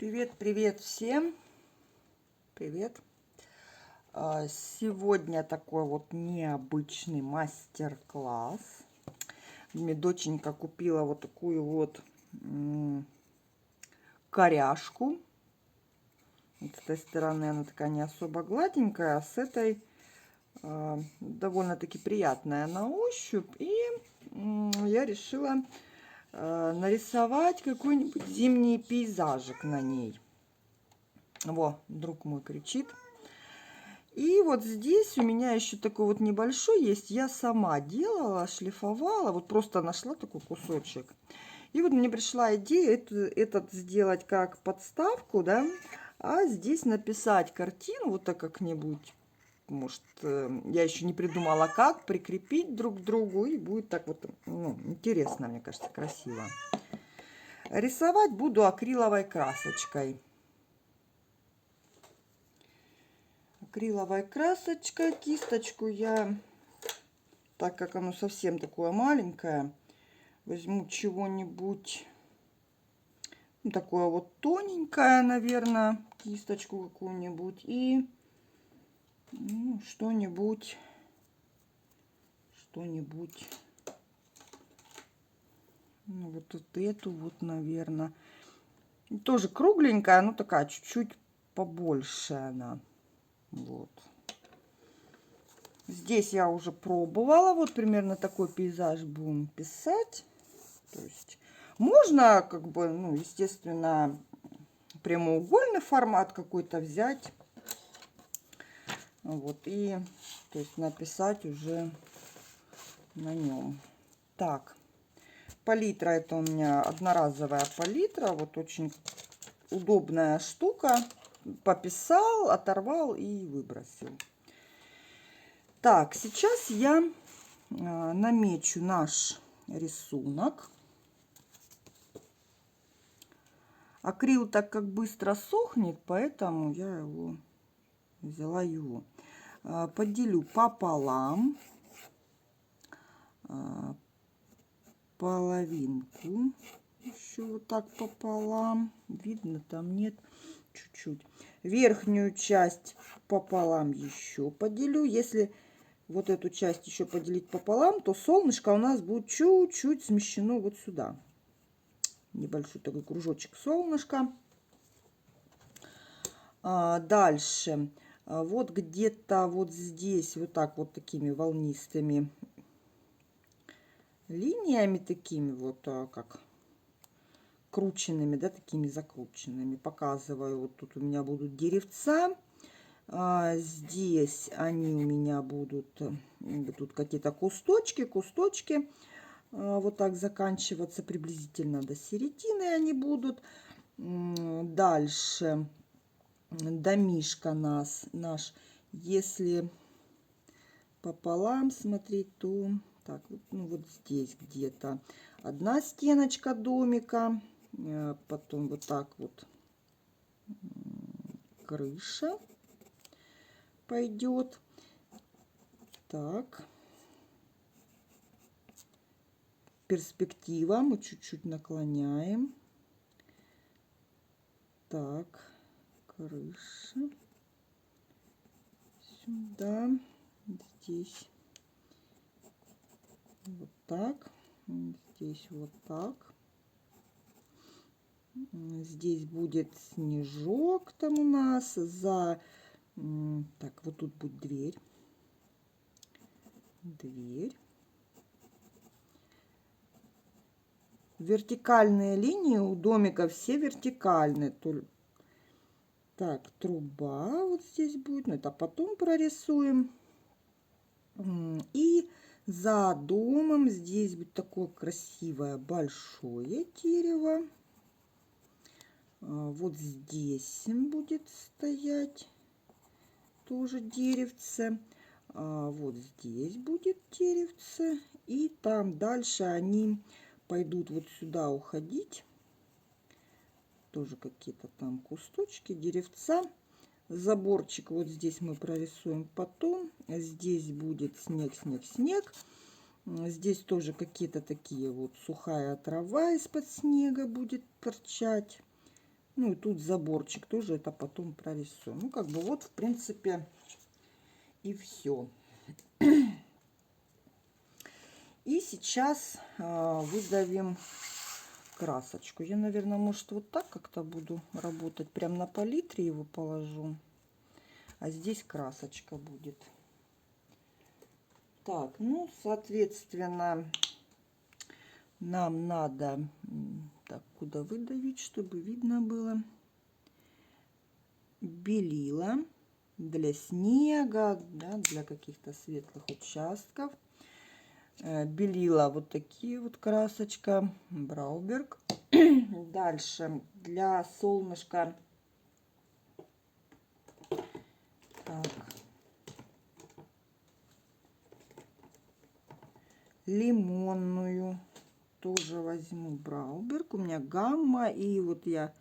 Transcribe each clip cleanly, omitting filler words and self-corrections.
Привет всем! Привет! Сегодня такой вот необычный мастер-класс. Мне доченька купила вот такую вот коряшку. Вот с этой стороны она такая не особо гладенькая, а с этой довольно-таки приятная на ощупь. И я решила нарисовать какой-нибудь зимний пейзажик на ней. Во, друг мой кричит. И вот здесь у меня еще такой вот небольшой есть. Я сама делала, шлифовала. Вот просто нашла такой кусочек. И вот мне пришла идея этот сделать как подставку, да. А здесь написать картину вот так как-нибудь. Может, я еще не придумала, как прикрепить друг к другу. И будет так вот, ну, интересно, мне кажется, красиво. Рисовать буду акриловой красочкой. Акриловой красочкой. Кисточку я, так как оно совсем такое маленькое, возьму чего-нибудь, ну, такое вот тоненькое, наверное, кисточку какую-нибудь. И ну, что-нибудь, ну, вот эту вот, наверное. Тоже кругленькая, но такая чуть-чуть побольше она. Вот. Здесь я уже пробовала. Вот примерно такой пейзаж будем писать. То есть можно, как бы, ну, естественно, прямоугольный формат какой-то взять. Вот, и, то есть, написать уже на нем. Так, палитра это у меня одноразовая палитра. Вот очень удобная штука. Пописал, оторвал и выбросил. Так, сейчас я намечу наш рисунок. Акрил так как быстро сохнет, поэтому я его взяла его. Поделю пополам, половинку, еще вот так пополам. Видно, там нет, чуть-чуть. Верхнюю часть пополам еще поделю. Если вот эту часть еще поделить пополам, то солнышко у нас будет чуть-чуть смещено вот сюда. Небольшой такой кружочек солнышка. Дальше. Вот где-то вот здесь вот так вот такими волнистыми линиями, такими вот как крученными, да, такими закрученными. Показываю. Вот тут у меня будут деревца. Здесь они у меня будут тут какие-то кусточки. Вот так заканчиваться приблизительно до середины они будут. Дальше домишка наш, если пополам смотреть, то так вот, ну, вот здесь где-то одна стеночка домика, потом вот так вот крыша пойдет. Так, перспектива мы чуть-чуть наклоняем. Так, крыша сюда, здесь вот так, здесь вот так. Здесь будет снежок там у нас за... Так, вот тут будет дверь. Вертикальные линии у домика все вертикальные. Так, труба вот здесь будет. Но это потом прорисуем. И за домом здесь будет такое красивое большое дерево. Вот здесь будет стоять тоже деревце. Вот здесь будет деревце. И там дальше они пойдут вот сюда уходить. Тоже какие-то там кусточки, деревца. Заборчик вот здесь мы прорисуем потом. Здесь будет снег. Здесь тоже какие-то такие вот сухая трава из-под снега будет торчать. Ну и тут заборчик тоже это потом прорисую. Ну как бы вот в принципе и все. И сейчас выдавим красочку. Я, наверное, может вот так как-то буду работать. Прям на палитре его положу. А здесь красочка будет. Так, ну, соответственно, нам надо... Так, куда выдавить, чтобы видно было? Белила для снега, да, для каких-то светлых участков. Белила вот такие вот красочка. Брауберг. Дальше для солнышка. Так. Лимонную тоже возьму Брауберг. У меня гамма. И вот я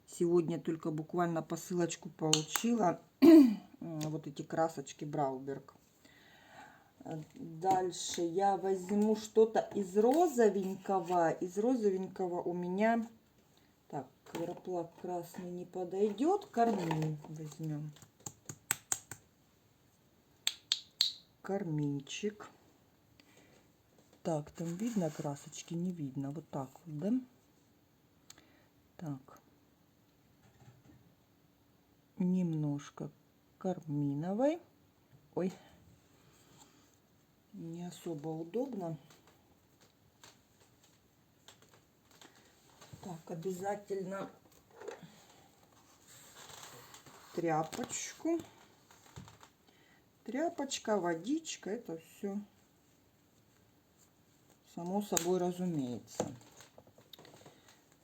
сегодня только буквально посылочку получила. Вот эти красочки Брауберг. Дальше я возьму что-то из розовенького. Из розовенького у меня... Так, Квароплак красный не подойдет. Кармин возьмем. Карминчик. Так, там видно красочки? Не видно. Вот так вот, да? Так. Немножко карминовой. Ой. Не особо удобно. Так, обязательно тряпочку. Тряпочка, водичка, это все само собой разумеется.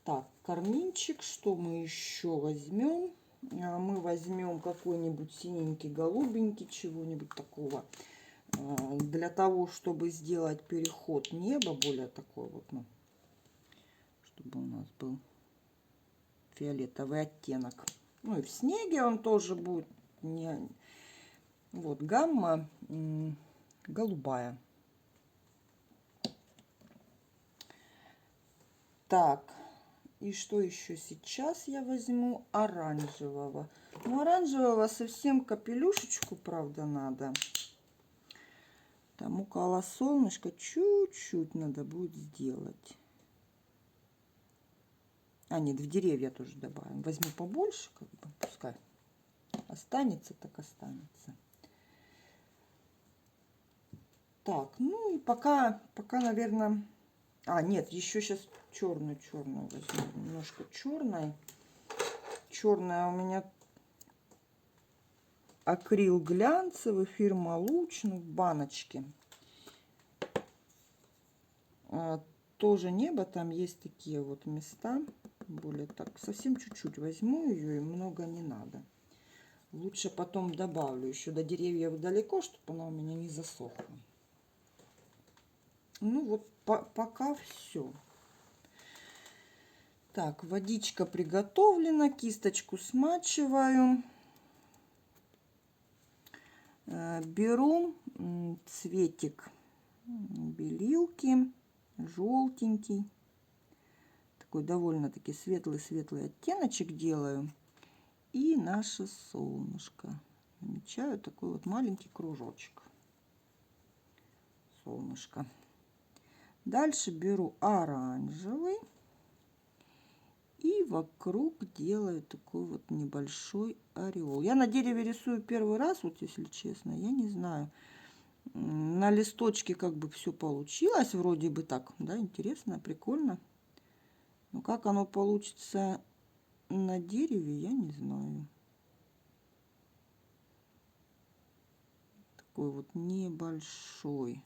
Так, карминчик, что мы еще возьмем? Мы возьмем какой-нибудь синенький, голубенький, чего-нибудь такого. Для того, чтобы сделать переход неба, более такой вот, ну, чтобы у нас был фиолетовый оттенок. Ну и в снеге он тоже будет. Не... Вот гамма голубая. Так, и что еще сейчас я возьму? Оранжевого. Ну, оранжевого совсем капелюшечку, правда, надо. Там около солнышка чуть-чуть надо будет сделать. А, нет, в деревья тоже добавим. Возьму побольше, как бы, пускай останется, так останется. Так, ну и пока, наверное... А, нет, еще сейчас черную возьму. Немножко черной. Черная у меня акрил глянцевый, фирма Луч, ну, в баночке. Тоже небо, там есть такие вот места. Более так, совсем чуть-чуть возьму ее, и много не надо. Лучше потом добавлю еще до деревьев далеко, чтобы она у меня не засохла. Ну вот пока все. Так, водичка приготовлена, кисточку смачиваю. Беру цветик белилки, желтенький. Такой довольно-таки светлый-светлый оттеночек делаю. И наше солнышко. Намечаю такой вот маленький кружочек. Солнышко. Дальше беру оранжевый. И вокруг делаю такой вот небольшой ореол. Я на дереве рисую первый раз, вот если честно, я не знаю. На листочке как бы все получилось, вроде бы так, да, интересно, прикольно. Но как оно получится на дереве, я не знаю. Такой вот небольшой.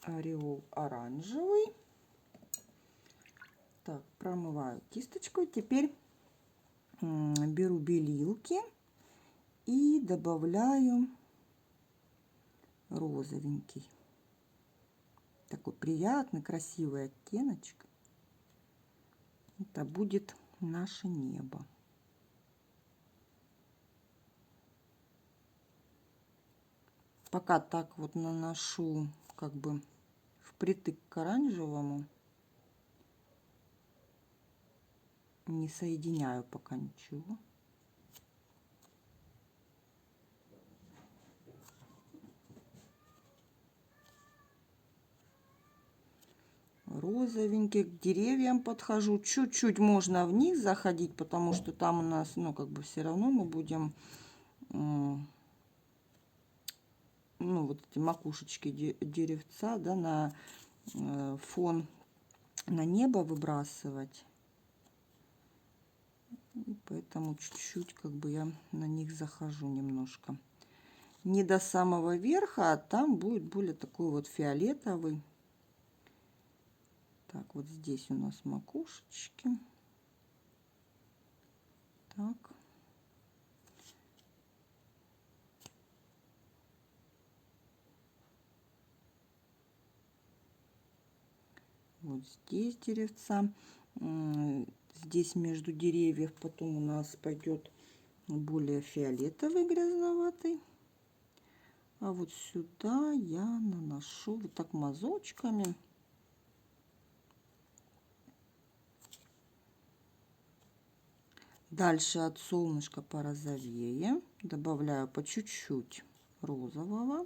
Ореол оранжевый. Так, промываю кисточкой. Теперь беру белилки и добавляю розовенький. Такой приятный, красивый оттеночек. Это будет наше небо. Пока так вот наношу как бы в впритык к оранжевому. Не соединяю пока ничего. Розовенький, к деревьям подхожу. Чуть-чуть можно вниз заходить, потому что там у нас, ну, как бы все равно мы будем, ну, вот эти макушечки деревца, да, на фон, на небо выбрасывать. И поэтому чуть-чуть как бы я на них захожу немножко. Не до самого верха, а там будет более такой вот фиолетовый. Так, вот здесь у нас макушечки. Так. Вот здесь деревца. Здесь между деревьев потом у нас пойдет более фиолетовый, грязноватый. А вот сюда я наношу вот так мазочками. Дальше от солнышка порозовее. Добавляю по чуть-чуть розового,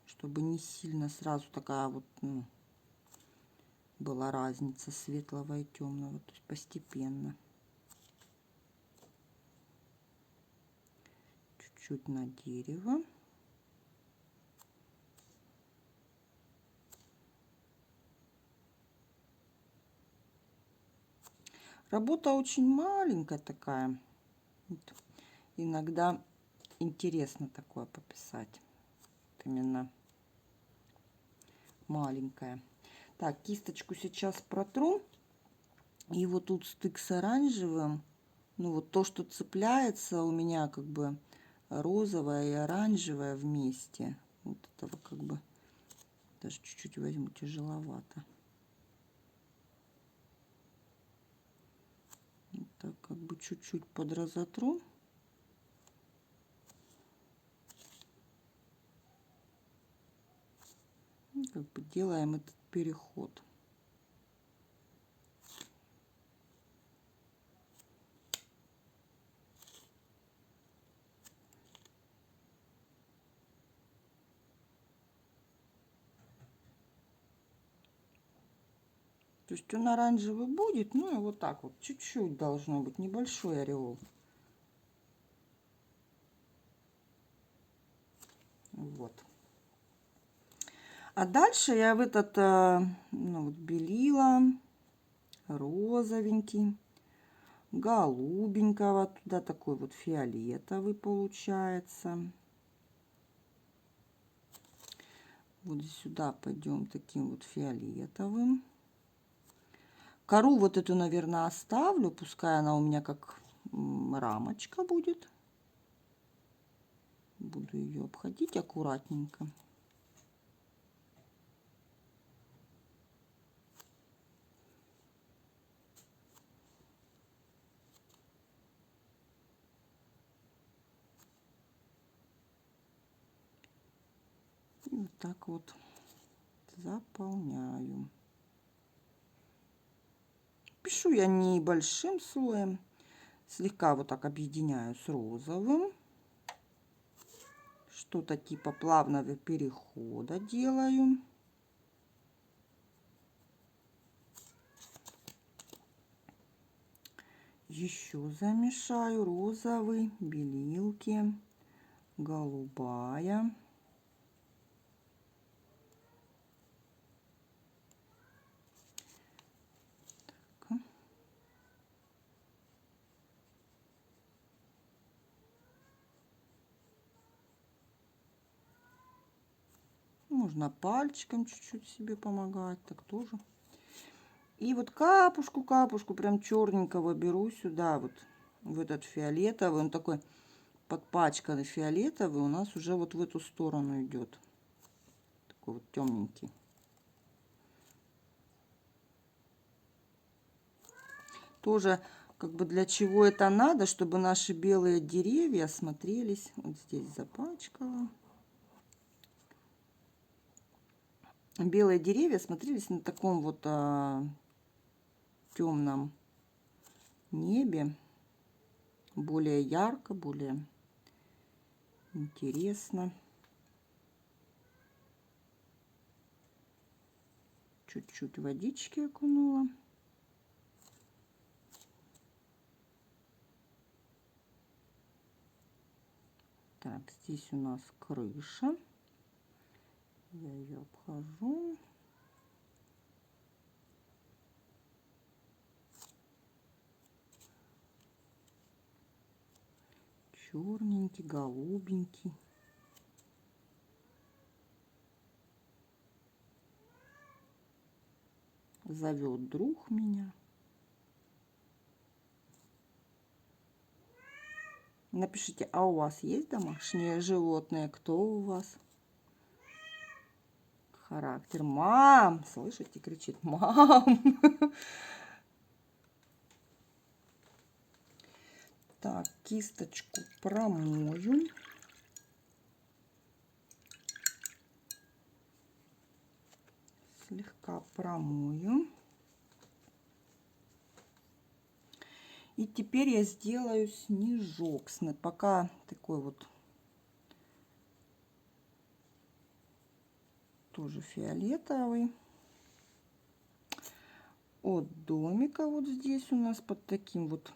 чтобы не сильно сразу такая вот, ну, была разница светлого и темного. То есть постепенно. Чуть-чуть на дерево. Работа очень маленькая такая. Вот. Иногда интересно такое пописать. Вот именно маленькая. Так, кисточку сейчас протру. И вот тут стык с оранжевым. Ну вот то, что цепляется у меня как бы розовое и оранжевое вместе. Вот этого как бы даже чуть-чуть возьму, тяжеловато. Вот так как бы чуть-чуть подразотру. И как бы делаем этот переход. То есть он оранжевый будет, ну и вот так вот, чуть-чуть должно быть, небольшой ореол. Вот. А дальше я в этот, ну, вот белила розовенький, голубенького, туда такой вот фиолетовый получается. Вот сюда пойдем таким вот фиолетовым. Кору вот эту, наверное, оставлю, пускай она у меня как рамочка будет. Буду ее обходить аккуратненько. И вот так вот заполняю. Пишу я небольшим слоем, слегка вот так объединяю с розовым. Что-то типа плавного перехода делаю. Еще замешаю розовый, белилки, голубая. Так. Можно пальчиком чуть-чуть себе помогать, так тоже. И вот капушку прям черненького беру сюда, вот в этот фиолетовый. Он такой подпачканный фиолетовый, у нас уже вот в эту сторону идет. Такой вот темненький. Тоже как бы для чего это надо, чтобы наши белые деревья смотрелись. Вот здесь запачкала. белые деревья смотрелись на таком вот темном небе, более ярко, более интересно. Чуть-чуть водички окунула. Так, здесь у нас крыша. Я ее обхожу. Черненький, голубенький. Зовет друг меня. Напишите, а у вас есть домашние животные? Кто у вас? Характер. Мам! Слышите, кричит. Мам! Так, кисточку промою. Слегка промою. И теперь я сделаю снежок. Пока такой вот тоже фиолетовый. От домика вот здесь у нас под таким вот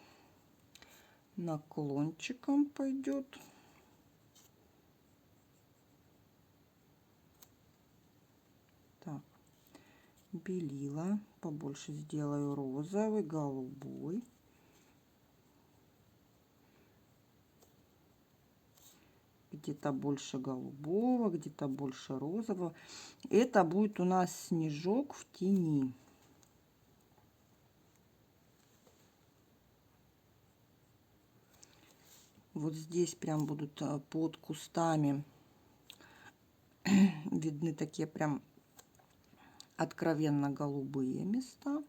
наклончиком пойдет. Так, белила побольше сделаю, розовый, голубой. Где-то больше голубого, где-то больше розового. Это будет у нас снежок в тени. Вот здесь прям будут под кустами видны такие прям откровенно голубые места.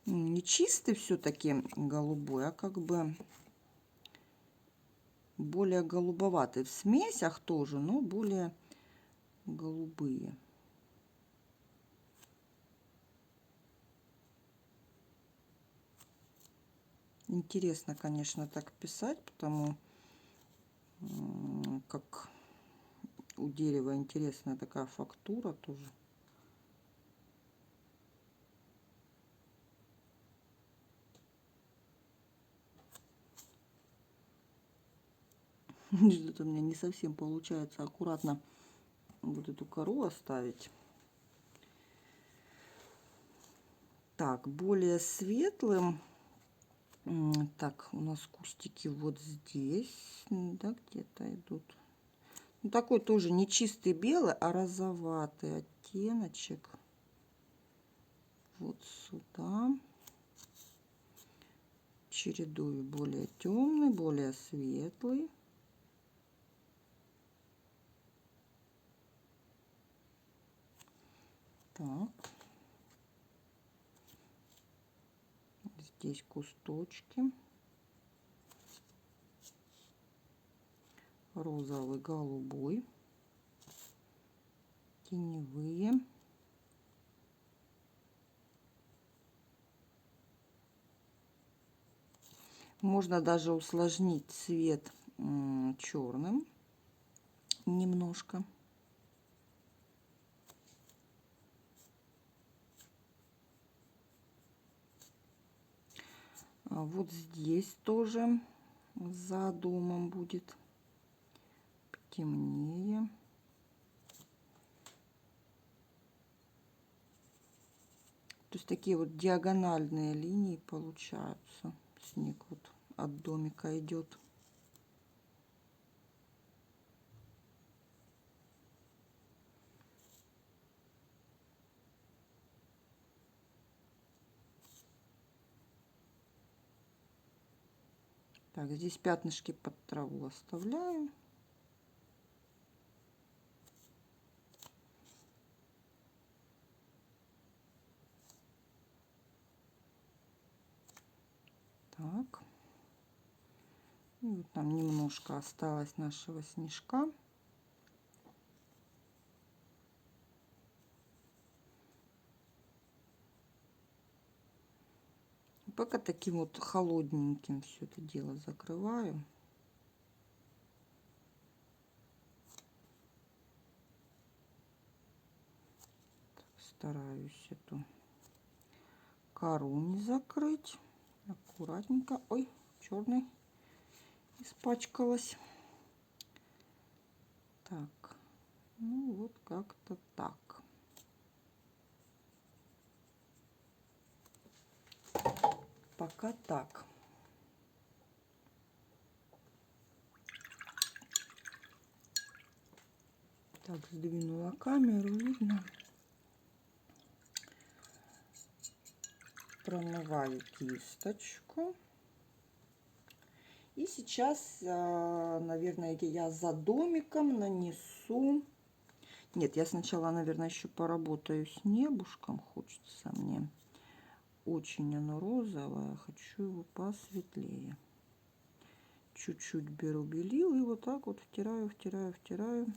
Не чистый все-таки голубой, а как бы более голубоватый. В смесях тоже, но более голубые. Интересно, конечно, так писать, потому как у дерева интересная такая фактура тоже. Что-то у меня не совсем получается аккуратно вот эту кору оставить. Так, более светлым. Так, у нас кустики вот здесь, да, где-то идут. Ну, такой тоже не чистый белый, а розоватый оттеночек. Вот сюда. Чередую более темный, более светлый. Так. Здесь кусточки. Розовый, голубой. Теневые. Можно даже усложнить цвет черным немножко. Вот здесь тоже за домом будет темнее. То есть такие вот диагональные линии получаются. Снег вот от домика идет. Так, здесь пятнышки под траву оставляю. Так. И вот там немножко осталось нашего снежка. Пока таким вот холодненьким все это дело закрываю. Стараюсь эту кору не закрыть. Аккуратненько. Ой, черный испачкалась. Так, ну вот как-то так. Пока так. Так, сдвинула камеру, видно. Промываю кисточку. И сейчас, наверное, я за домиком нанесу. Нет, я сначала, наверное, еще поработаю с небушком. Хочется мне. Очень оно розовое. Хочу его посветлее. Чуть-чуть беру белил и вот так вот втираю, втираю, втираю.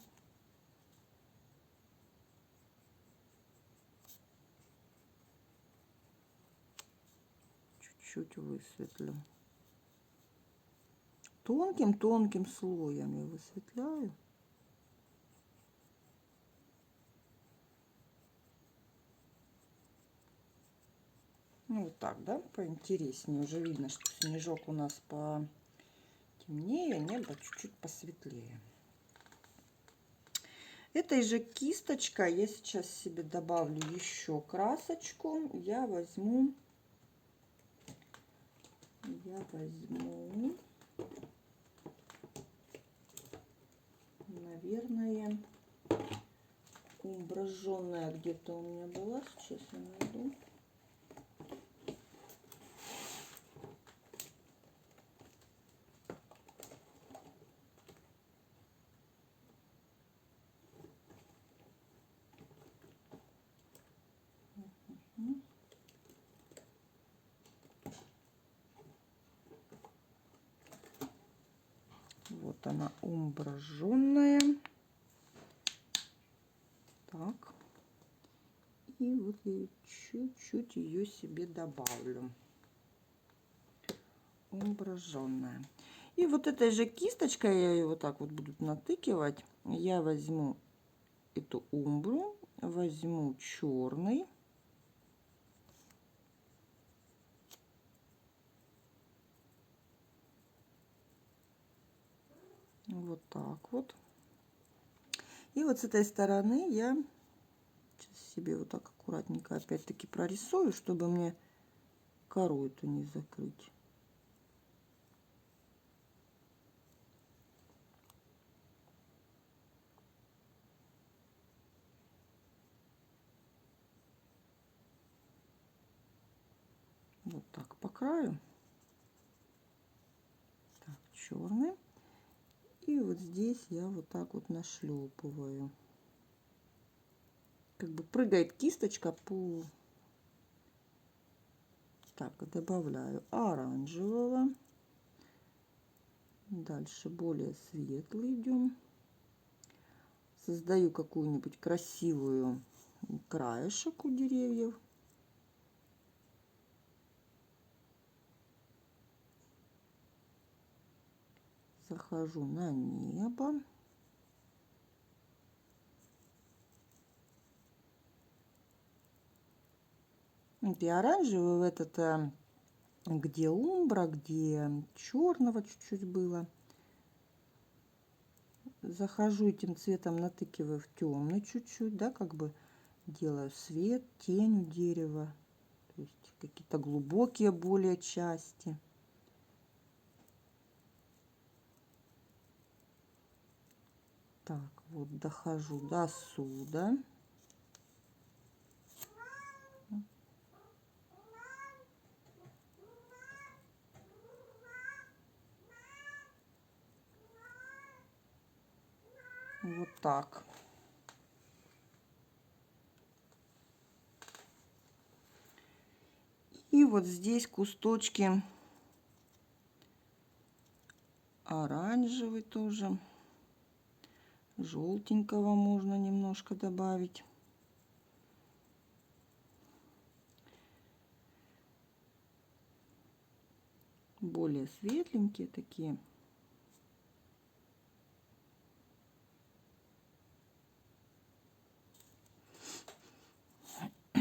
Чуть-чуть высветлю. Тонким-тонким слоем я высветляю. Ну, вот так, да, поинтереснее. Уже видно, что снежок у нас потемнее, небо чуть-чуть посветлее. Этой же кисточкой я сейчас себе добавлю еще красочку. Я возьму, наверное, умбраженная где-то у меня была. Сейчас я найду. Вот она, умбраженная. Так. И вот я чуть-чуть ее себе добавлю. Умбраженная. И вот этой же кисточкой, я ее вот так вот буду натыкивать. Я возьму эту умбру, возьму черный. Вот так вот. И вот с этой стороны я сейчас себе вот так аккуратненько опять-таки прорисую, чтобы мне кору эту не закрыть. Вот так по краю. Так, черный. И вот здесь я вот так вот нашлепываю. Как бы прыгает кисточка по... Так, добавляю оранжевого. Дальше более светлый идем. Создаю какую-нибудь красивую краешек у деревьев. Захожу на небо. И оранжевый в этот, где умбра, где черного чуть-чуть было. Захожу этим цветом, натыкиваю в темный чуть-чуть, да, как бы делаю свет, тень у дерева. То есть какие-то глубокие более части. Так, вот дохожу до сюда. Вот так. И вот здесь кусточки оранжевый тоже. Желтенького можно немножко добавить. более светленькие такие. И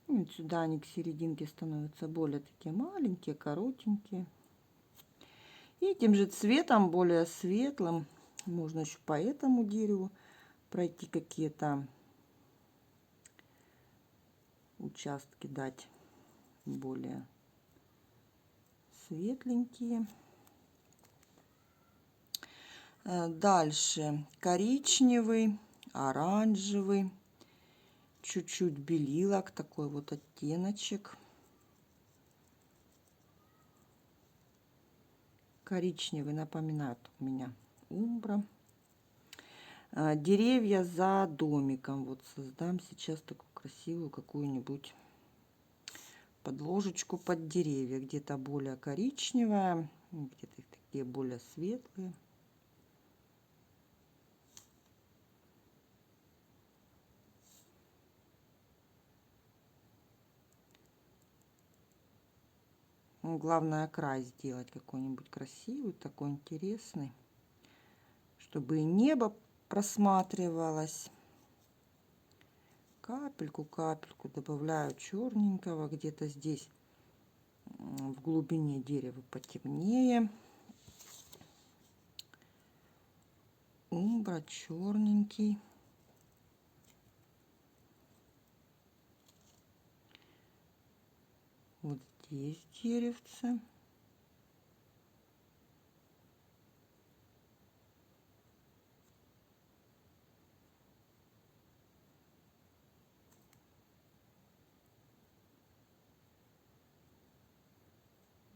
вот сюда они к серединке становятся более такие маленькие, коротенькие. И этим же цветом, более светлым, можно еще по этому дереву пройти какие-то участки, дать более светленькие. Дальше коричневый, оранжевый, чуть-чуть белилок, такой вот оттеночек. Коричневый напоминает у меня умбра. Деревья за домиком. Вот создам сейчас такую красивую какую-нибудь подложечку под деревья. Где-то более коричневая, где-то такие более светлые. Ну, главное край сделать какой-нибудь красивый, такой интересный, чтобы и небо просматривалось. Капельку добавляю черненького, где-то здесь в глубине дерева потемнее. Умбра черненький. Вот здесь деревце.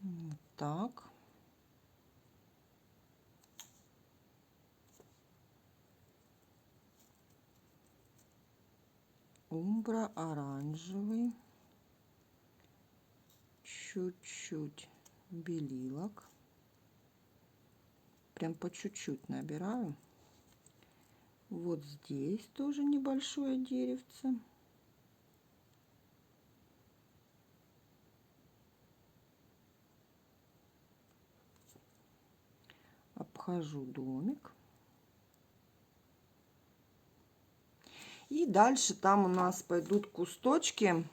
Вот так. Умбра оранжевый. Чуть-чуть белилок. Прям по чуть-чуть набираю. Вот здесь тоже небольшое деревце. Обхожу домик. И дальше там у нас пойдут кусточки.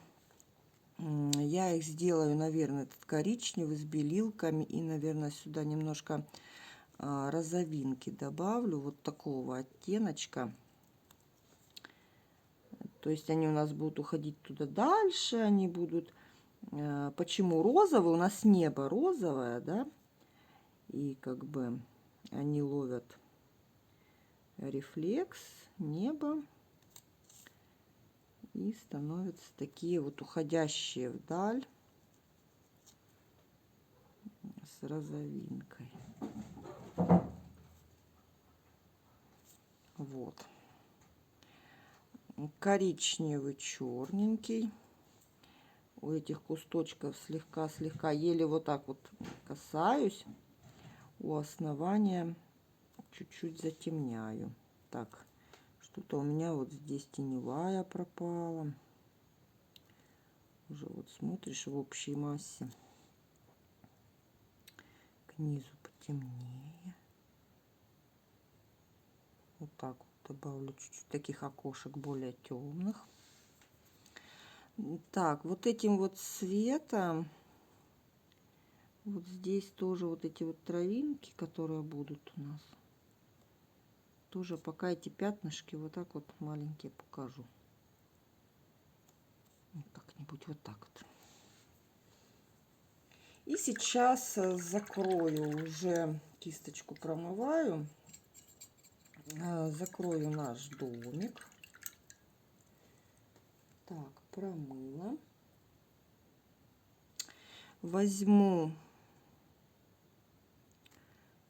Я их сделаю, наверное, этот коричневый с белилками. И, наверное, сюда немножко розовинки добавлю. Вот такого оттеночка. То есть они у нас будут уходить туда дальше. Они будут... Почему розовый? У нас небо розовое, да? И как бы они ловят рефлекс неба. И становятся такие вот уходящие вдаль с розовинкой. Вот. Коричневый, черненький. У этих кусточков слегка, еле вот так вот касаюсь. У основания чуть-чуть затемняю. Так, что-то у меня вот здесь теневая пропала. Уже вот смотришь в общей массе. К низу потемнее. Вот так вот добавлю чуть-чуть таких окошек более темных. Так, вот этим вот цветом, вот здесь тоже вот эти вот травинки, которые будут у нас, тоже пока эти пятнышки вот так вот маленькие покажу. Как-нибудь вот так вот. И сейчас закрою, уже кисточку промываю, закрою наш домик. Так, промыла. Возьму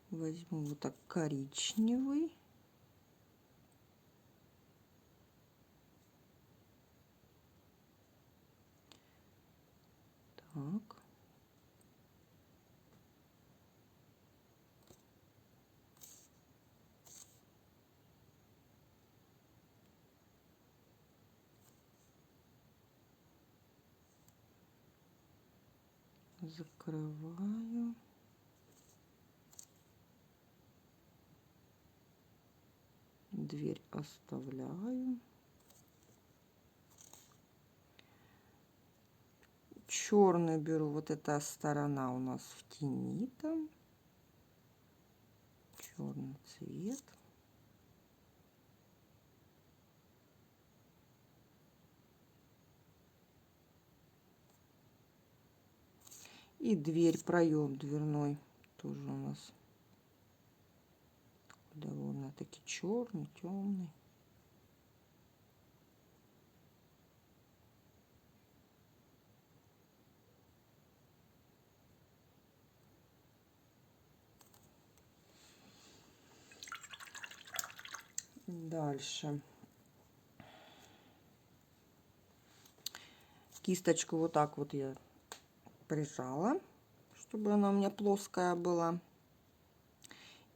вот так коричневый. Так. закрываю. Дверь оставляю. Черный беру, вот эта сторона у нас в тени там. Черный цвет. И дверь, проем дверной тоже у нас довольно-таки черный, темный. Дальше. Кисточку вот так вот я прижала, чтобы она у меня плоская была.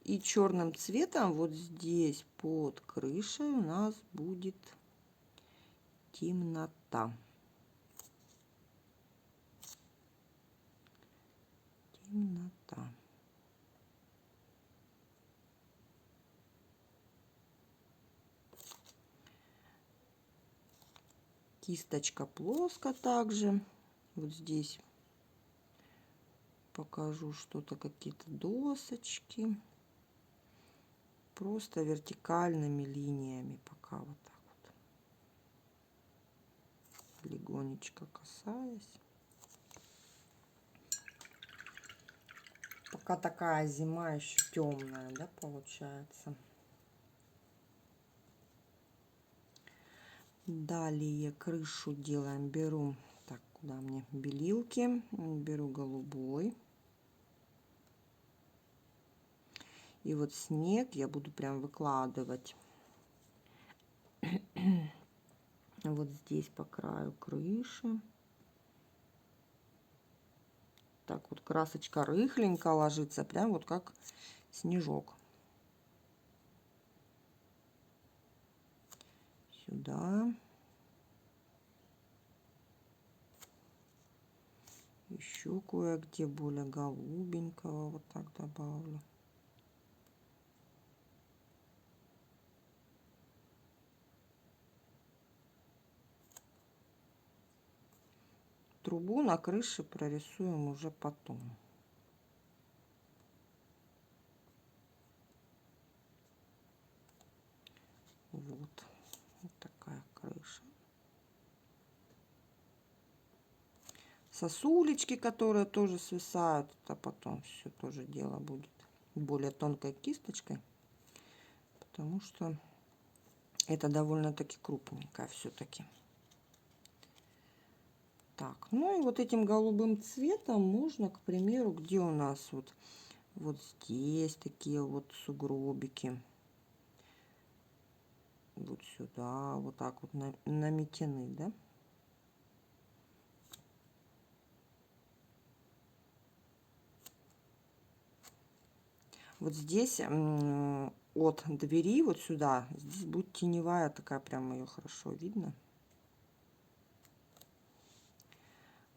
И черным цветом вот здесь под крышей у нас будет темнота. Темнота. Кисточка плоско также. Вот здесь покажу что-то, какие-то досочки. Просто вертикальными линиями пока вот так вот. Легонечко касаясь. Пока такая зима еще темная, да, получается. Далее крышу делаем. Беру, так, куда мне белилки? Беру голубой. И вот снег я буду прям выкладывать вот здесь по краю крыши. Так вот красочка рыхленько ложится, прям вот как снежок. Сюда. Еще кое-где более голубенького вот так добавлю. Трубу на крыше прорисуем уже потом. Вот такая крыша. Сосулечки, которые тоже свисают, а потом все тоже дело будет более тонкой кисточкой, потому что это довольно-таки крупненькая все-таки. Так, ну и вот этим голубым цветом можно, к примеру, где у нас вот здесь такие вот сугробики, вот сюда, вот так вот наметены, да? Вот здесь от двери вот сюда, здесь будет теневая такая, прям ее хорошо видно.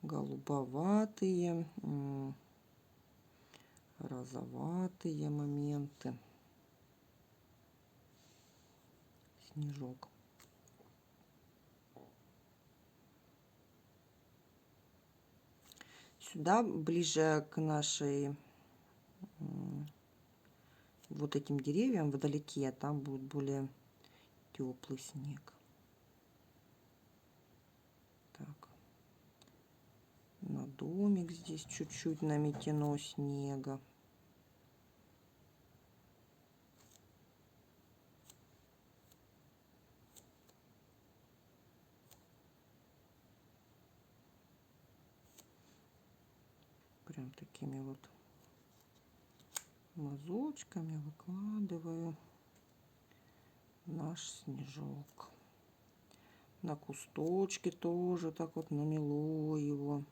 Голубоватые, розоватые моменты. Снежок. Сюда ближе к нашей вот этим деревьям вдалеке, там будет более теплый снег. Так, на домик здесь чуть-чуть наметено снега. Прям такими вот мазочками выкладываю наш снежок. На кусточке тоже так вот намело его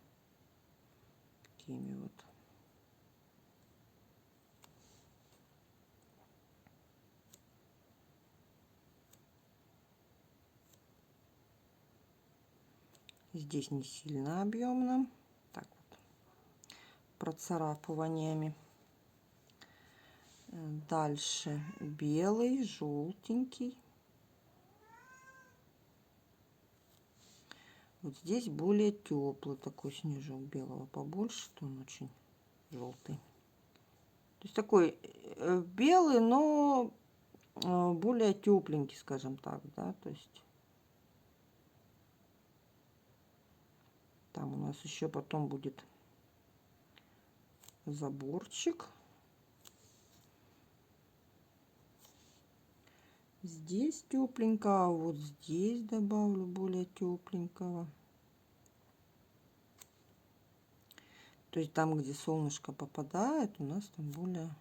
такими вот. Здесь не сильно объемно. Так вот. процарапываниями. Дальше белый, желтенький. Вот здесь более теплый такой снежок, белого побольше, то он очень желтый. То есть такой белый, но более тепленький, скажем так, да, то есть там у нас еще потом будет заборчик. Здесь тепленько, а вот здесь добавлю более тепленького. То есть там, где солнышко попадает, у нас там более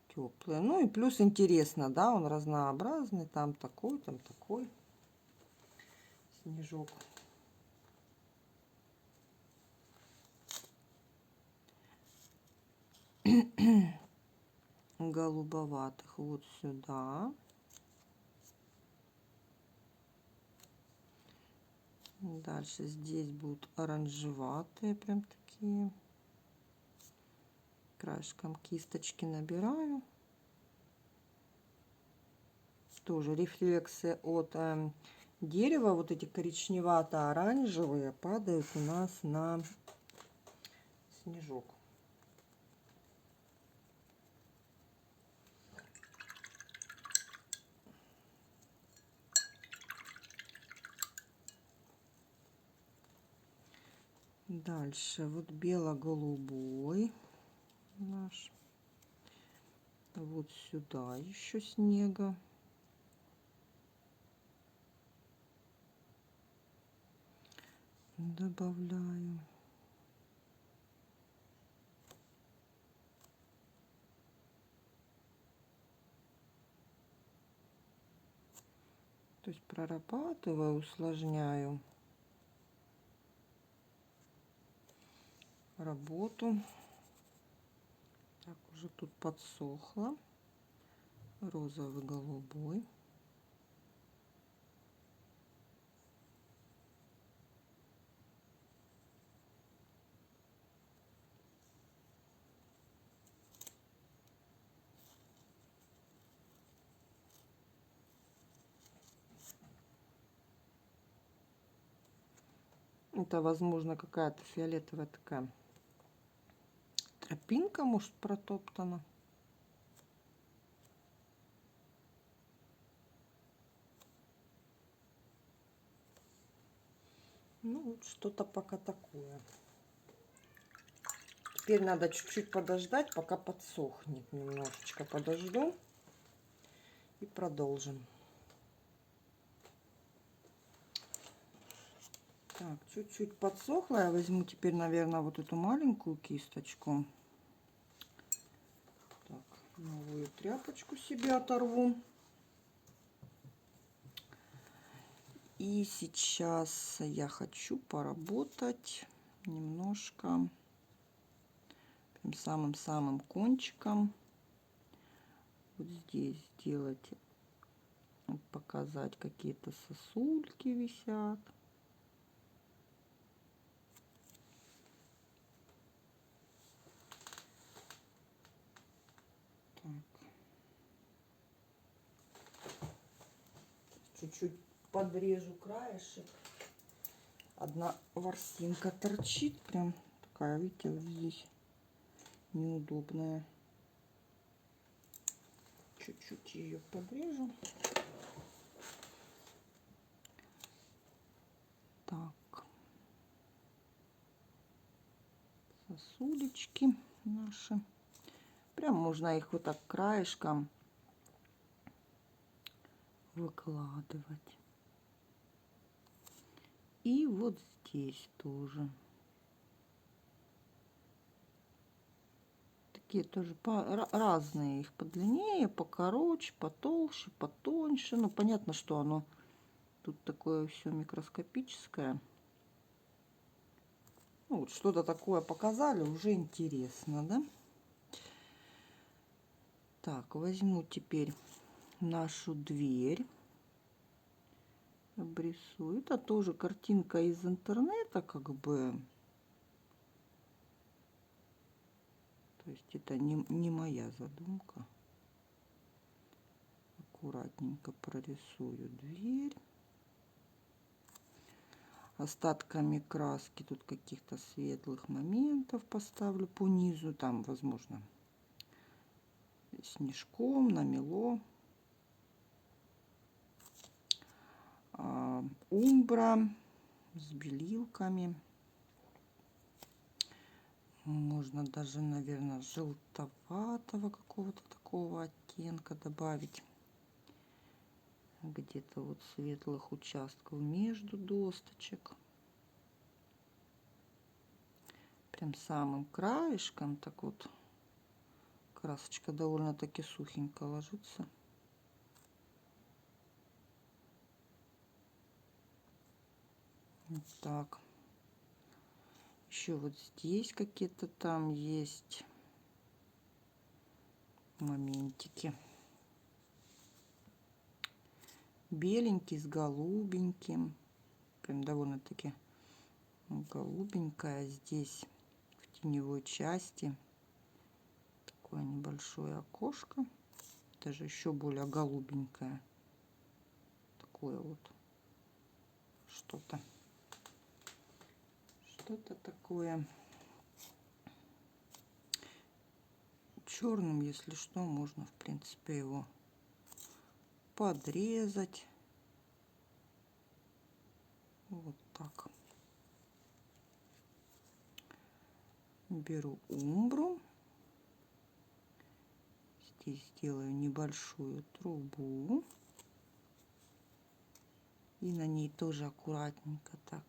теплое. Ну и плюс интересно, да, он разнообразный. Там такой снежок. Голубоватых вот сюда. Дальше здесь будут оранжеватые, прям такие. Краешком кисточки набираю. Тоже рефлексы от дерева. Вот эти коричневато-оранжевые падают у нас на снежок. Дальше вот бело-голубой наш. Вот сюда еще снега. Добавляю. То есть прорабатываю, усложняю работу. Так, уже тут подсохло. Розовый, голубой. Это, возможно, какая-то фиолетовая такая тропинка, может, протоптана. Ну, вот что-то пока такое. Теперь надо чуть-чуть подождать, пока подсохнет. Немножечко подожду и продолжим. Так, чуть-чуть подсохло. Я возьму теперь, наверное, вот эту маленькую кисточку. Так, новую тряпочку себе оторву. И сейчас я хочу поработать немножко самым-самым кончиком. Вот здесь сделать, показать, какие-то сосульки висят. Чуть-чуть подрежу краешек. Одна ворсинка торчит, прям такая, видите, вот здесь неудобная. Чуть-чуть ее подрежу. Так, сосулечки наши. Прям можно их вот так краешком выкладывать. И вот здесь тоже. Такие тоже разные. Их подлиннее, покороче, потолще, потоньше. Ну, понятно, что оно тут такое все микроскопическое. Ну, вот что-то такое показали, уже интересно, да? Так, возьму теперь нашу дверь. Обрисую. Это тоже картинка из интернета, как бы. То есть это не моя задумка. Аккуратненько прорисую дверь. Остатками краски тут каких-то светлых моментов поставлю по низу. Там, возможно, снежком намело. Умбра с белилками. Можно даже, наверное, желтоватого какого-то такого оттенка добавить. Где-то вот светлых участков между досточек. Прям самым краешком так вот красочка довольно-таки сухенько ложится. Вот так. Еще вот здесь какие-то там есть моментики. Беленький с голубеньким. Прям довольно-таки голубенькая. Здесь в теневой части такое небольшое окошко. Даже еще более голубенькое. Такое вот что-то. Что-то такое. Черным, если что, можно, в принципе, его подрезать. Вот так. Беру умбру. Здесь сделаю небольшую трубу. И на ней тоже аккуратненько так.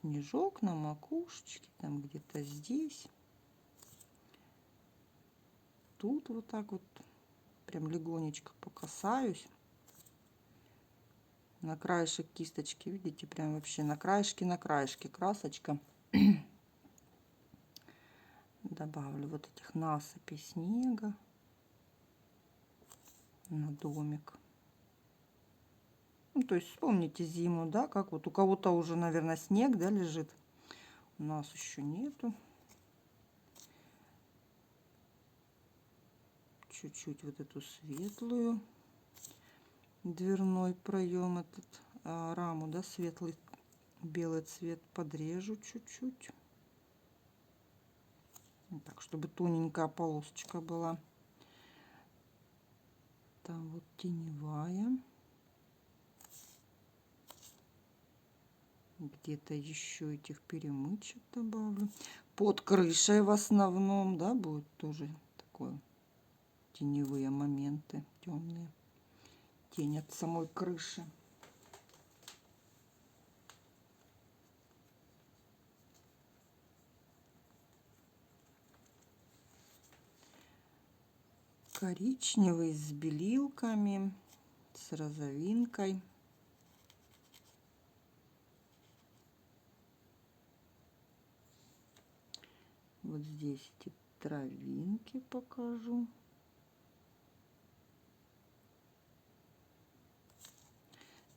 Снежок на макушечке, там где-то здесь. Тут вот так вот прям легонечко покасаюсь. На краешек кисточки, видите, прям вообще на краешке красочка. Добавлю вот этих насыпей снега на домик. Ну, то есть вспомните зиму, да, как вот у кого-то уже, наверное, снег, да, лежит. У нас еще нету. Чуть-чуть вот эту светлую дверной проем, этот раму, да, светлый белый цвет подрежу чуть-чуть. Так, чтобы тоненькая полосочка была. Там вот теневая. Где-то еще этих перемычек добавлю. Под крышей в основном, да, будет тоже такое теневые моменты, темные. Тень от самой крыши. Коричневый с белилками, с розовинкой. Вот здесь эти травинки покажу.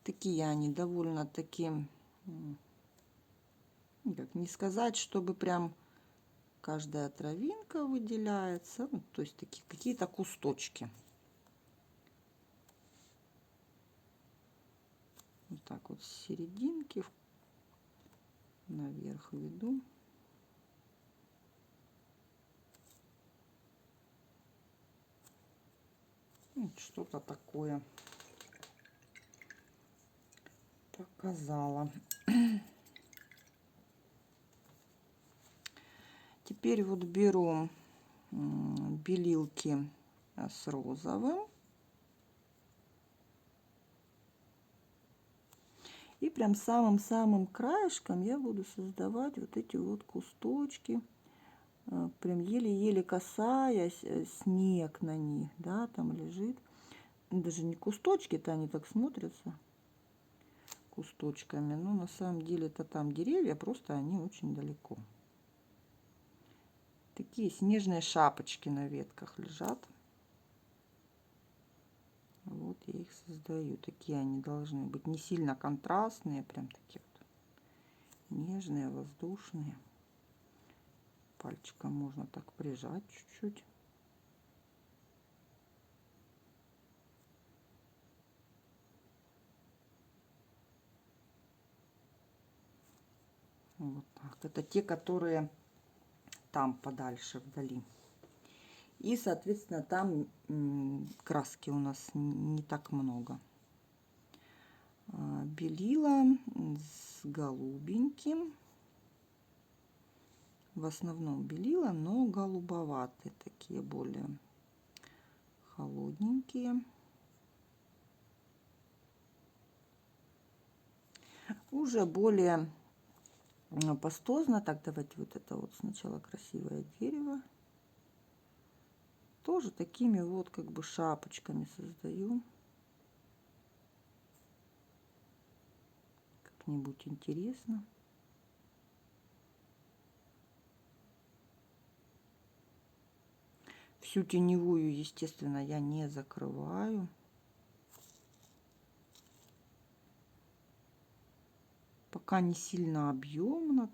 Такие они довольно-таки, как не сказать, чтобы прям каждая травинка выделяется. Ну, то есть такие какие-то кусточки. Вот так вот с серединки наверх веду. Вот что-то такое показала. Теперь вот беру белилки с розовым. И прям самым-самым краешком я буду создавать вот эти вот кусточки. Прям еле-еле касаясь, снег на них, да, там лежит. Даже не кусточки-то, они так смотрятся кусточками. Но на самом деле это там деревья, просто они очень далеко. Такие снежные шапочки на ветках лежат. Вот я их создаю. Такие они должны быть не сильно контрастные, прям такие вот нежные, воздушные. Пальчиком можно так прижать чуть-чуть. Вот так. Это те, которые там подальше вдали. И, соответственно, там краски у нас не так много. Белила с голубеньким. В основном белила, но голубоватые, такие более холодненькие. Уже более пастозно. Так, давайте вот это вот сначала красивое дерево. Тоже такими вот как бы шапочками создаю. Как-нибудь интересно. Всю теневую, естественно, я не закрываю. Пока не сильно объемно.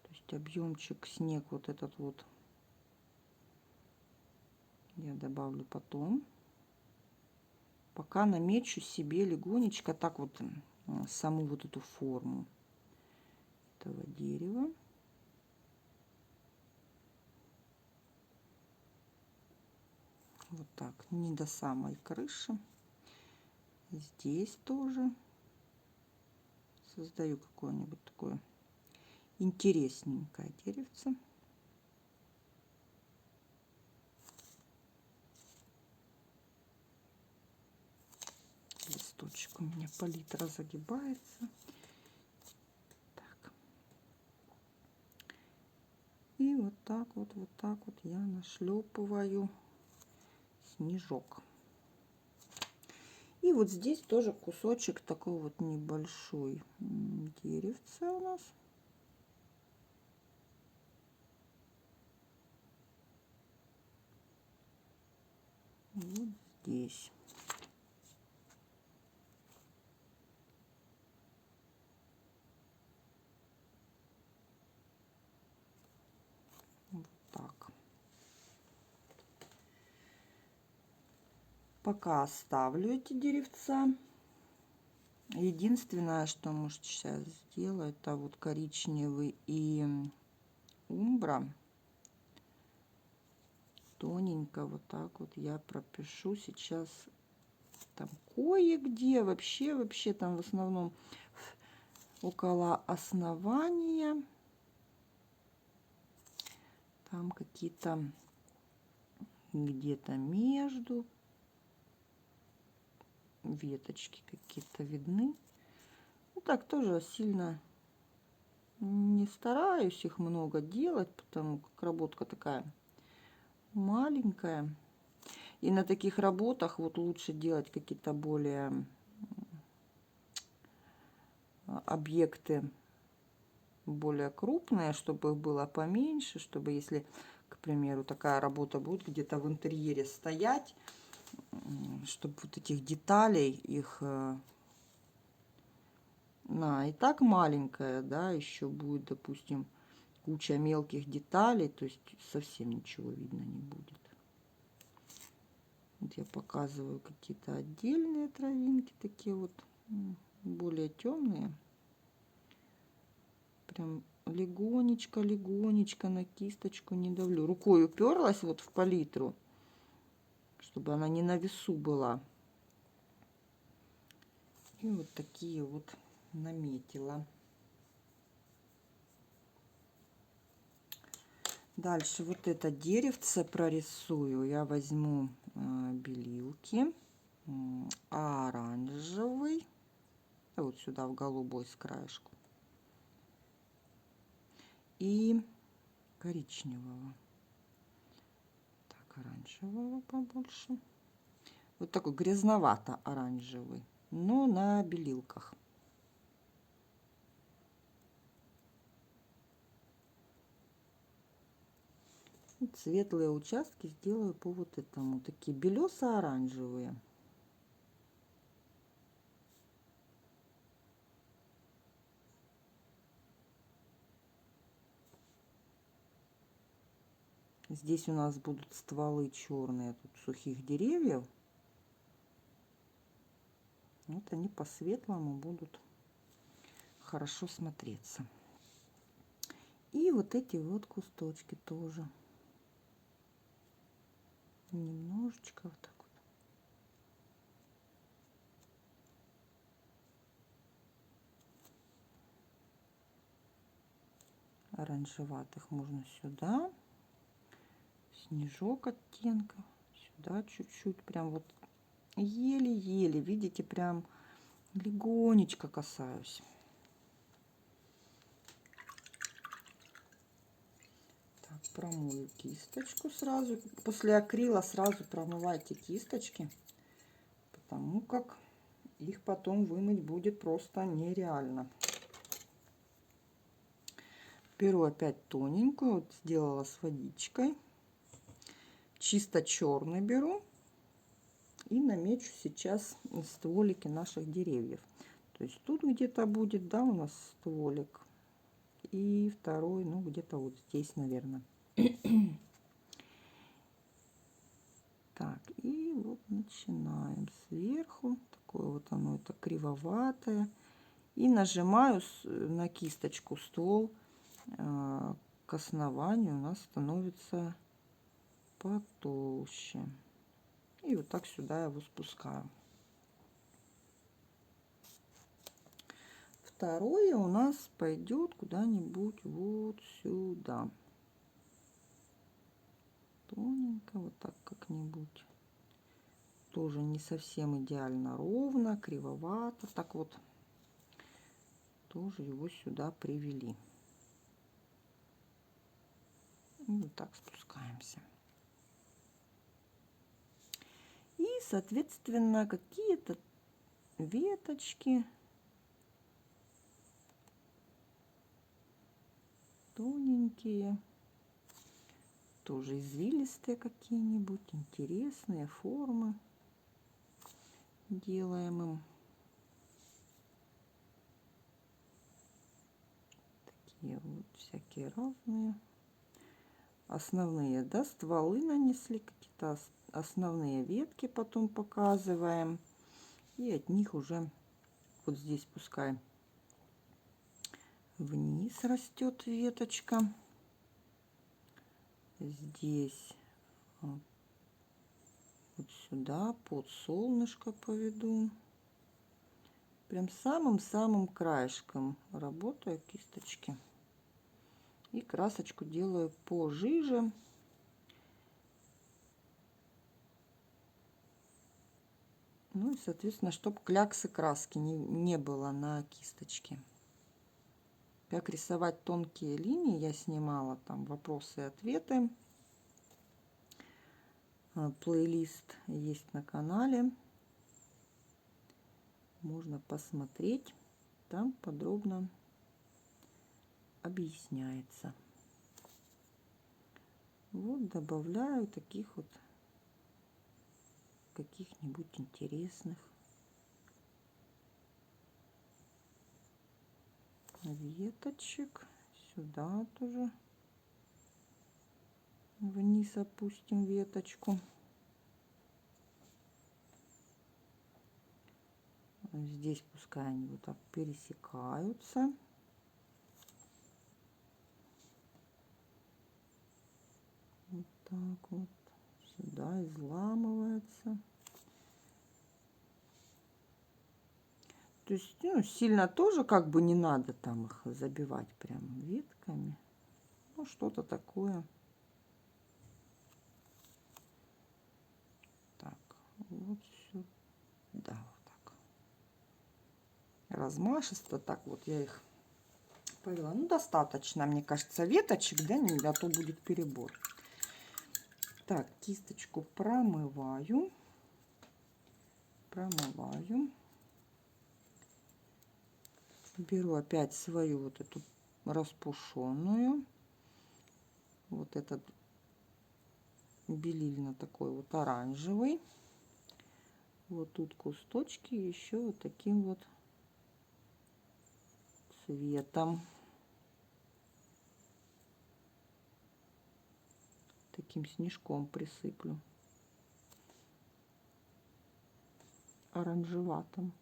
То есть объемчик снег вот этот вот я добавлю потом. Пока намечу себе легонечко так вот саму вот эту форму этого дерева. Вот так, не до самой крыши. Здесь тоже создаю какое-нибудь такое интересненькое деревце. Листочек у меня палитра загибается. Так. И вот так вот я нашлепываю снежок. И вот здесь тоже кусочек такой вот небольшой деревца у нас. Вот здесь. Вот так. Пока оставлю эти деревца. Единственное, что, может, сейчас сделаю, это вот коричневый и умбра. Тоненько вот так вот я пропишу сейчас там кое-где, вообще там в основном около основания. Там какие-то где-то между веточки какие-то видны. Ну так тоже сильно не стараюсь их много делать, потому как работка такая маленькая. И на таких работах вот лучше делать какие-то более объекты более крупные, чтобы их было поменьше, чтобы если, к примеру, такая работа будет где-то в интерьере стоять, чтобы вот этих деталей их и так маленькая, да, еще будет, допустим, куча мелких деталей, то есть совсем ничего видно не будет. Вот я показываю какие-то отдельные травинки, такие вот более темные. Прям легонечко на кисточку не давлю. Рукой уперлась вот в палитру, чтобы она не на весу была. И вот такие вот наметила. Дальше вот это деревце прорисую. Я возьму белилки, оранжевый, вот сюда в голубой с краешку, и коричневого. Так, оранжевого побольше. Вот такой грязновато-оранжевый, но на белилках. И светлые участки сделаю по вот этому. Такие белесо-оранжевые. Здесь у нас будут стволы черные тут сухих деревьев. Вот они по-светлому будут хорошо смотреться. И вот эти вот кусточки тоже. Немножечко вот так вот. Оранжеватых можно сюда. Снежок оттенка. Сюда чуть-чуть. Прям вот еле-еле. Видите, прям легонечко касаюсь. Так, промою кисточку сразу. После акрила сразу промывайте кисточки, потому как их потом вымыть будет просто нереально. Беру опять тоненькую, вот сделала с водичкой. Чисто черный беру и намечу сейчас стволики наших деревьев. То есть тут где-то будет, да, у нас стволик. И второй, ну, где-то вот здесь, наверное. Так, и вот начинаем сверху. Такое вот оно, это кривоватое. И нажимаю на кисточку ствол. К основанию у нас становится потолще. И вот так сюда его спускаю. Второе у нас пойдет куда-нибудь вот сюда. Тоненько, вот так как-нибудь. Тоже не совсем идеально ровно, кривовато. Так вот, тоже его сюда привели. И вот так спускаемся. И, соответственно, какие-то веточки тоненькие, тоже извилистые какие-нибудь, интересные формы делаем им. Такие вот всякие разные. Основные, да, стволы нанесли, какие-то основные ветки потом показываем. И от них уже вот здесь пускай вниз растет веточка. Здесь вот сюда под солнышко поведу. Прям самым-самым краешком работаю кисточки. И красочку делаю пожиже. Ну и, соответственно, чтобы кляксы краски не было на кисточке. Как рисовать тонкие линии я снимала, там вопросы и ответы. Плейлист есть на канале. Можно посмотреть. Там подробно объясняется. Вот добавляю таких вот каких-нибудь интересных веточек. Сюда тоже вниз опустим веточку. Здесь пускай они вот так пересекаются. Вот так вот. Сюда изламывается. То есть, ну, сильно тоже как бы не надо там их забивать прям ветками. Ну, что-то такое. Так, вот сюда. Вот так. Размашисто так вот я их повела. Ну, достаточно, мне кажется, веточек, да, не, а то будет перебор. Так, кисточку промываю. Беру опять свою вот эту распушенную. Вот этот белильно такой вот оранжевый. Вот тут кусточки еще вот таким вот цветом. таким снежком присыплю. Оранжеватым.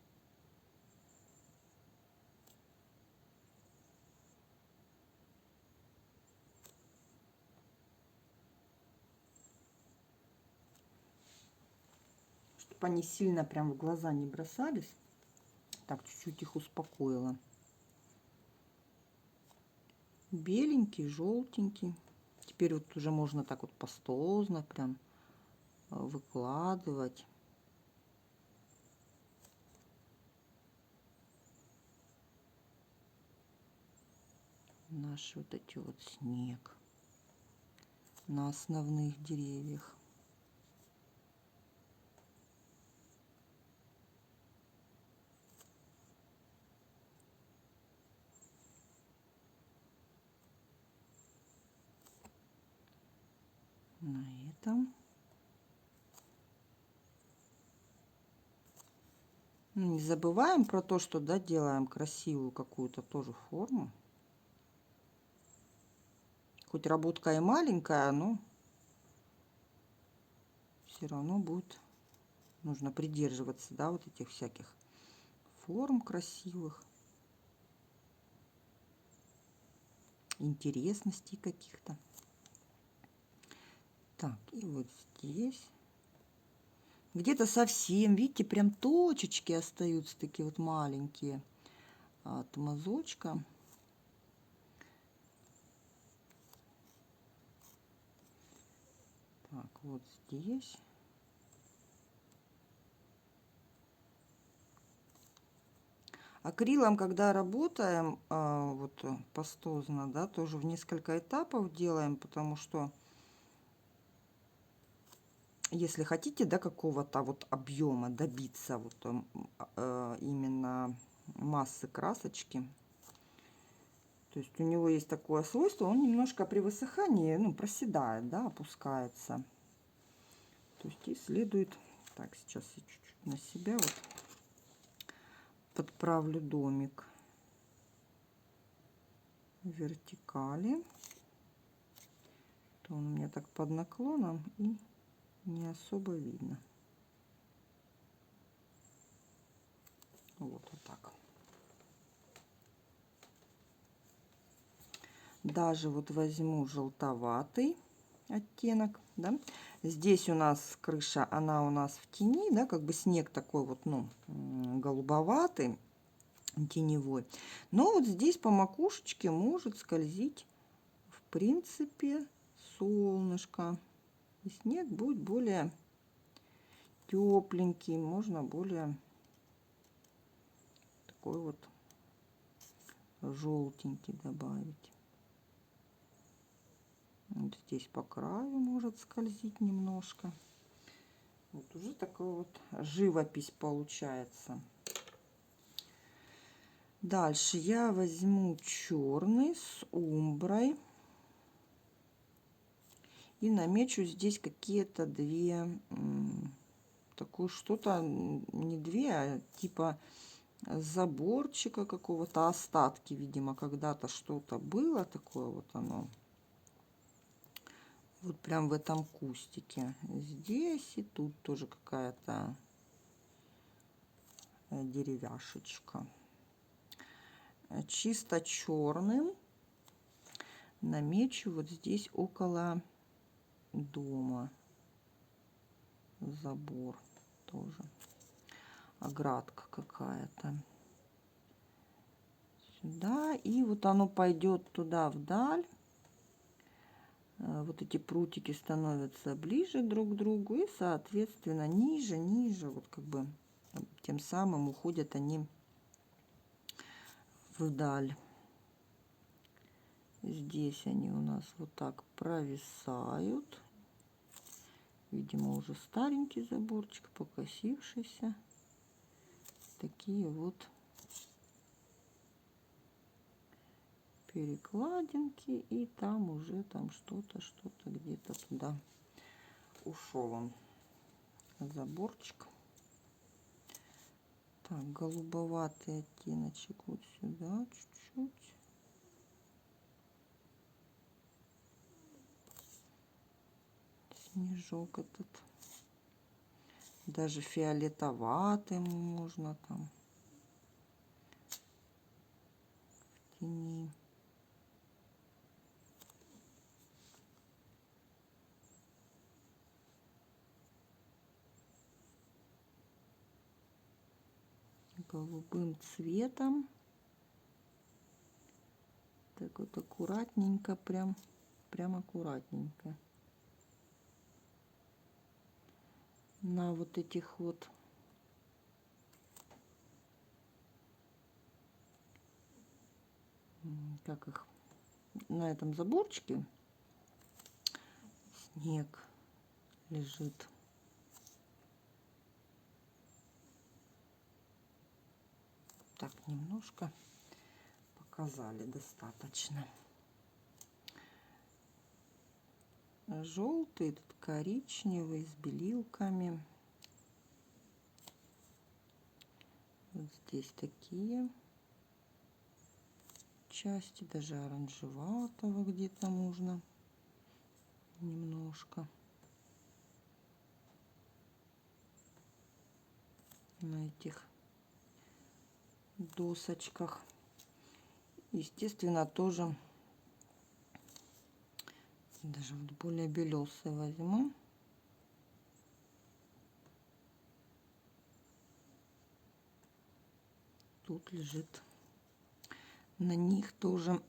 Чтобы они сильно прям в глаза не бросались. Так, чуть-чуть их успокоила. Беленький, желтенький. Теперь вот уже можно так вот пастозно прям выкладывать. Наш вот эти вот снег на основных деревьях. На этом. Не забываем про то, что, да, делаем красивую какую-то тоже форму. Хоть работка и маленькая, но все равно будет, нужно придерживаться, да, вот этих всяких форм красивых, интересностей каких-то. Так, и вот здесь. Где-то совсем, видите, прям точечки остаются такие вот маленькие от мазочка. Так, вот здесь. Акрилом, когда работаем, вот пастозно, да, тоже в несколько этапов делаем, потому что если хотите, да, какого-то вот объема добиться, вот именно массы красочки, то есть у него есть такое свойство, он немножко при высыхании, ну, проседает, да, опускается. То есть и следует, так, сейчас я чуть-чуть на себя вот подправлю домик в вертикали. То он у меня так под наклоном и не особо видно. Вот так. Даже вот возьму желтоватый оттенок, да. Здесь у нас крыша, она у нас в тени, да, как бы снег такой вот, ну, голубоватый, теневой. Но вот здесь по макушечке может скользить, в принципе, солнышко. И снег будет более тепленький, можно более такой вот желтенький добавить. Вот здесь по краю может скользить немножко. Вот уже такая вот живопись получается. Дальше я возьму черный с умброй и намечу здесь какие-то две, такое что-то, не две, а типа заборчика какого-то, остатки, видимо, когда-то что-то было такое вот оно. Вот прям в этом кустике. Здесь и тут тоже какая-то деревяшечка. Чисто черным намечу вот здесь около дома забор тоже. Оградка какая-то. Сюда. И вот оно пойдет туда вдаль. Вот эти прутики становятся ближе друг к другу и, соответственно, ниже, ниже, вот как бы тем самым уходят они вдаль. Здесь они у нас вот так провисают. Видимо, уже старенький заборчик, покосившийся. Такие вот перекладинки, и там уже там что-то где-то туда ушел он заборчик. Так, голубоватый оттеночек вот сюда чуть-чуть. снежок этот. Даже фиолетоватым можно там в тени. Голубым цветом. Так вот аккуратненько, прям аккуратненько. На вот этих вот как их, на этом заборчике снег лежит. Так, немножко показали достаточно. Желтый, тут коричневый с белилками. Вот здесь такие части, даже оранжеватого где-то можно немножко. На этих досочках. Естественно, тоже даже вот более белесый возьму. Тут лежит на них тоже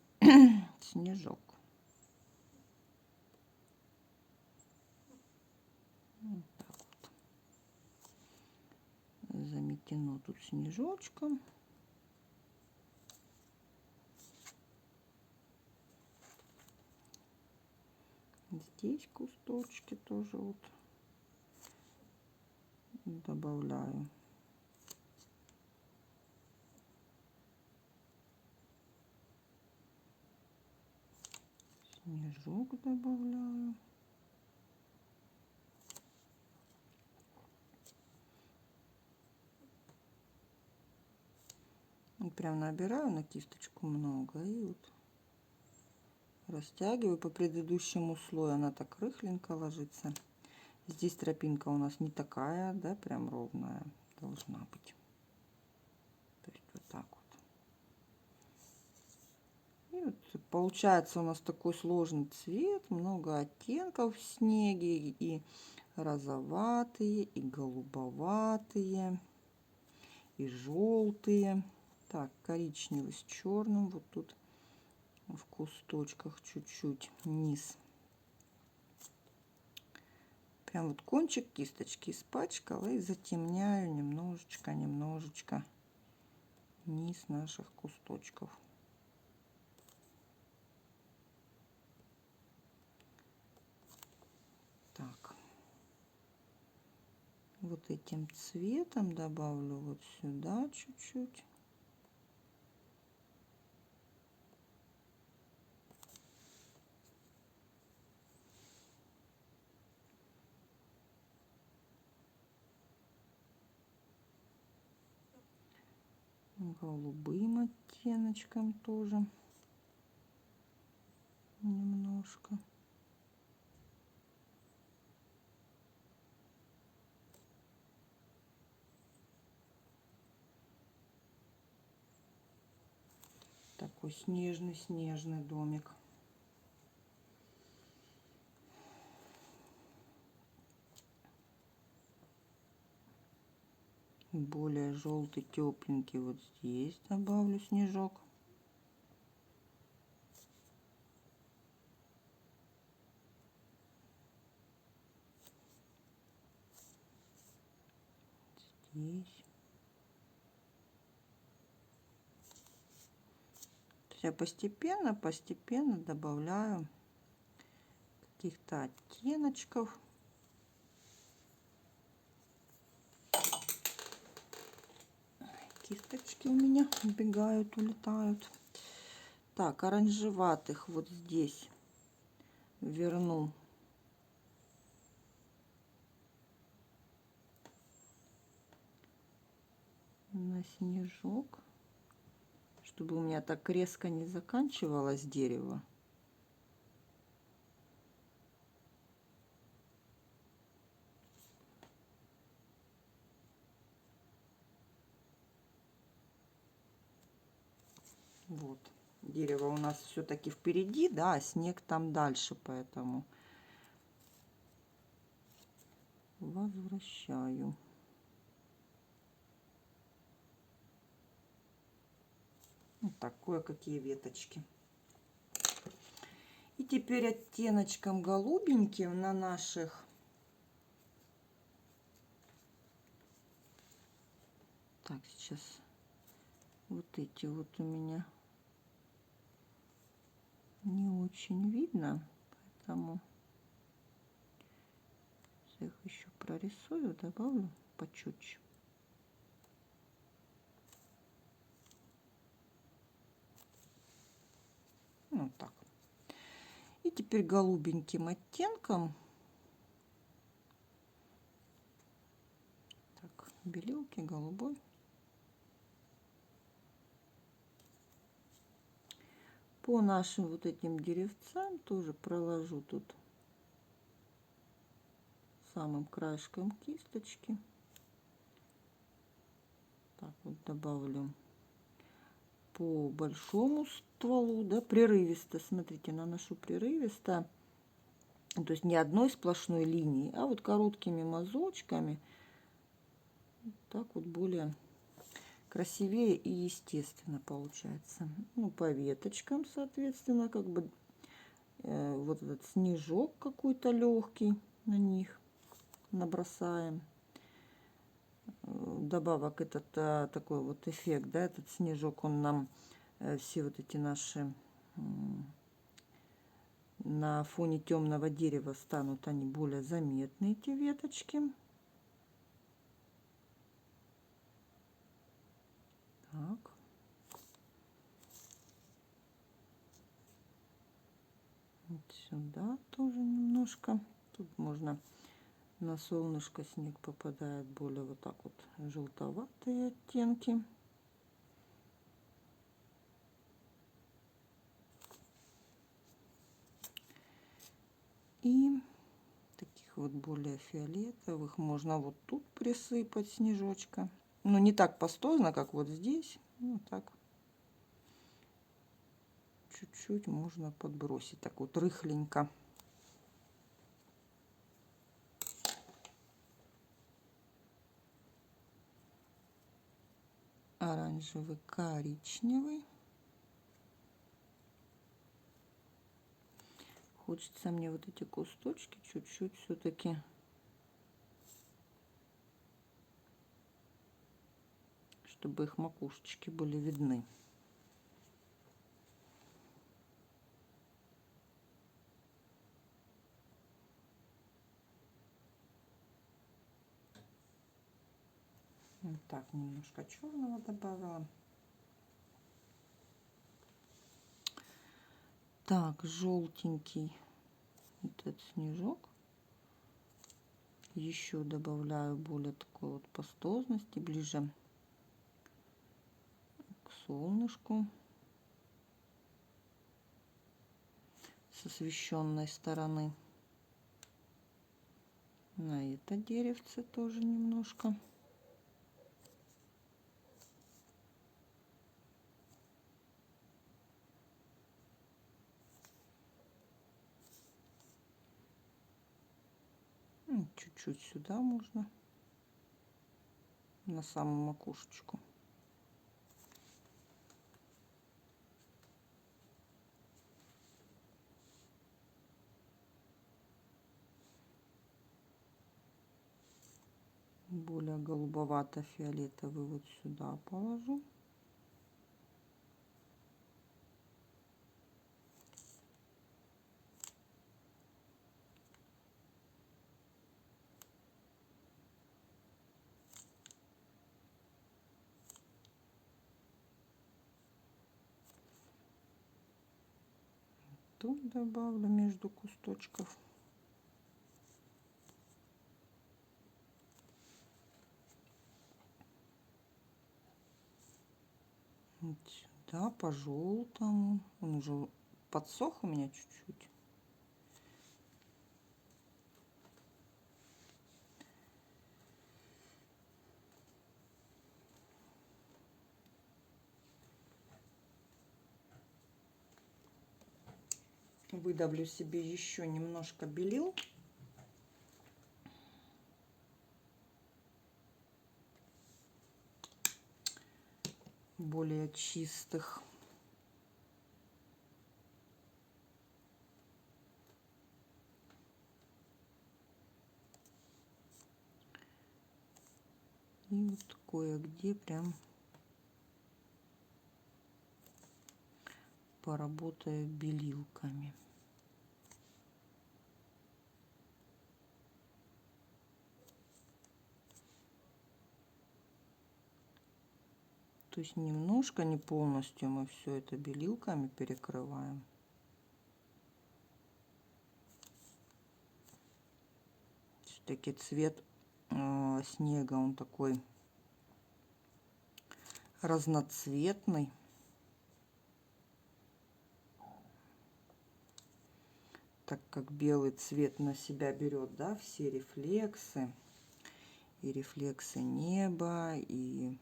снежок. Вот так вот. Заметено тут снежочком. Здесь кусточки тоже вот добавляю. Снежок добавляю. И прям набираю на кисточку много и вот растягиваю по предыдущему слою. Она так рыхленько ложится. Здесь тропинка у нас не такая, да, прям ровная должна быть. То есть вот так вот. И вот получается у нас такой сложный цвет, много оттенков в снеге, и розоватые, и голубоватые, и желтые. Так, коричневый с черным. Вот тут в кусточках чуть-чуть низ. Прям вот кончик кисточки испачкала и затемняю немножечко низ наших кусточков. Так, вот этим цветом добавлю вот сюда чуть-чуть. Голубым оттеночком тоже немножко. Такой снежный домик. Более желтый, тепленький вот здесь добавлю снежок. Здесь. Я постепенно добавляю каких-то оттеночков. Кисточки у меня убегают, улетают. Так, оранжеватых вот здесь верну на снежок, чтобы у меня так резко не заканчивалось дерево. Вот. Дерево у нас все-таки впереди, да, а снег там дальше, поэтому возвращаю. Вот так, кое-какие веточки. И теперь оттеночком голубеньким на наших так, сейчас вот эти вот у меня не очень видно, поэтому их еще прорисую, добавлю почетче. Вот так. И теперь голубеньким оттенком, так, белилки, голубой, по нашим вот этим деревцам тоже проложу тут самым краешком кисточки. Так вот добавлю по большому стволу, да, прерывисто. Смотрите, наношу прерывисто, то есть не одной сплошной линией, а вот короткими мазочками. Так вот более красивее и естественно получается. Ну, по веточкам, соответственно, как бы вот этот снежок какой-то легкий на них набросаем. Добавок этот такой вот эффект, да, этот снежок, он нам все вот эти наши на фоне темного дерева станут они более заметны, эти веточки. Так. Вот сюда тоже немножко. Тут можно на солнышко снег попадает более вот так вот желтоватые оттенки. И таких вот более фиолетовых можно вот тут присыпать снежочка. Ну, не так пастозно, как вот здесь. Ну, так чуть-чуть можно подбросить, так вот рыхленько. Оранжевый, коричневый. Хочется мне вот эти кусточки чуть-чуть все-таки, чтобы их макушечки были видны. Вот так, немножко черного добавила. Так, желтенький вот этот снежок. Еще добавляю более такой вот пастозности, ближе к солнышку, с освещенной стороны. На это деревце тоже немножко. Чуть-чуть сюда можно, на самую макушечку. Более голубовато-фиолетовый вот сюда положу. Тут добавлю между кусточков. Вот сюда по желтому. Он уже подсох у меня чуть-чуть. Выдавлю себе еще немножко белил. Более чистых. И вот кое-где прям поработаю белилками. То есть немножко, не полностью мы все это белилками перекрываем. Все-таки цвет снега, он такой разноцветный. Так как белый цвет на себя берет, да, все рефлексы. И рефлексы неба, и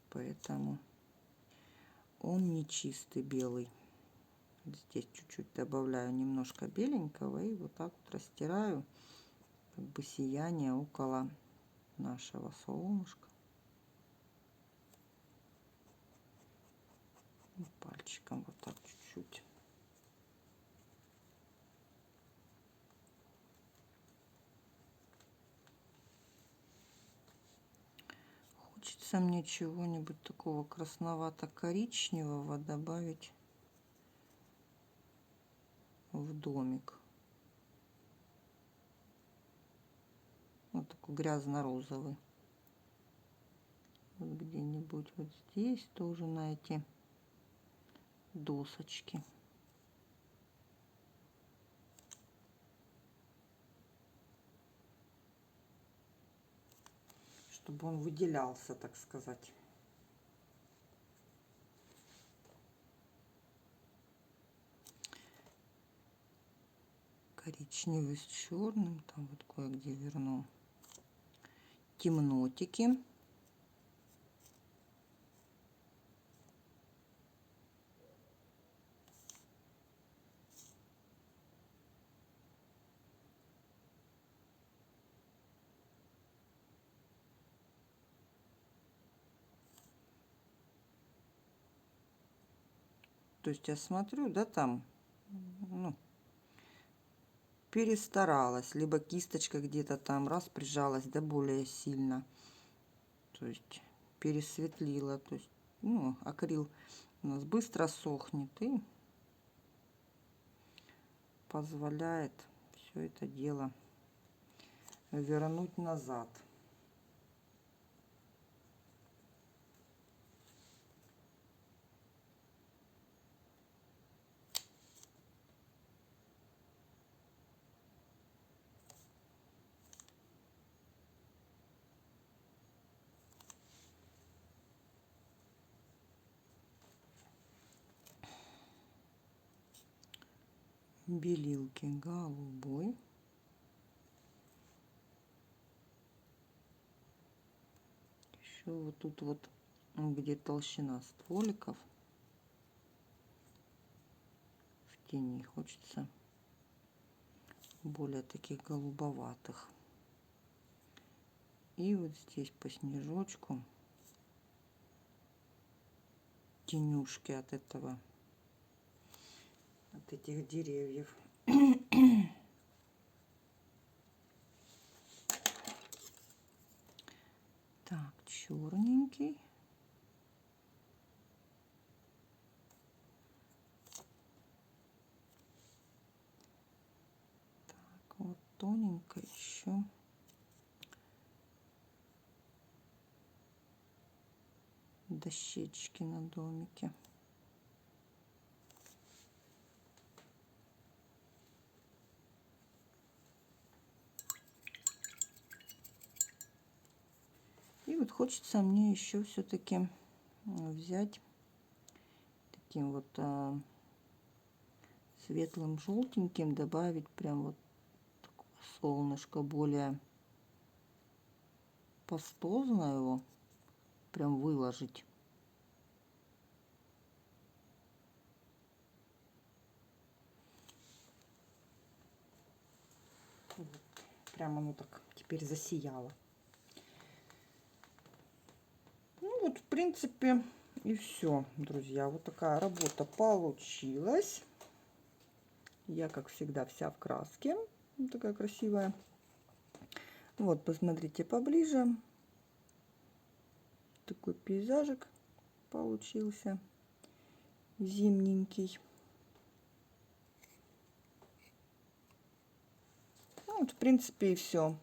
поэтому он не чистый белый. Здесь чуть-чуть добавляю немножко беленького и вот так вот растираю, как бы сияние около нашего солнышка. И пальчиком вот так чуть-чуть. Хочется мне чего-нибудь такого красновато-коричневого добавить в домик. Вот такой грязно-розовый. Вот где-нибудь вот здесь тоже на эти досочки. Чтобы он выделялся, так сказать. Коричневый с черным, там вот кое-где верну темнотики. То есть я смотрю, да, там, ну, перестаралась, либо кисточка где-то там раз прижалась, да, более сильно. То есть пересветлила. То есть, ну, акрил у нас быстро сохнет и позволяет все это дело вернуть назад. Белилки голубой. Еще вот тут вот, где толщина стволиков, в тени хочется более таких голубоватых. И вот здесь по снежочку тенюшки от этого, от этих деревьев. Так, черненький. Так, вот тоненько еще. Дощечки на домике. И вот хочется мне еще все-таки взять таким вот светлым желтеньким, добавить прям вот солнышко более пастозно его, прям выложить. Прямо оно так теперь засияло. Ну вот, в принципе, и все, друзья. Вот такая работа получилась. Я, как всегда, вся в краске. Вот такая красивая. Вот, посмотрите поближе. Такой пейзажик получился. Зимненький. Ну, вот, в принципе, и все.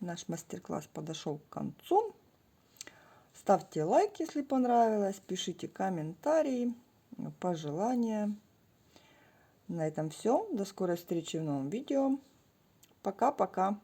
Наш мастер-класс подошел к концу. Ставьте лайк, если понравилось. Пишите комментарии, пожелания. На этом все. До скорой встречи в новом видео. Пока-пока.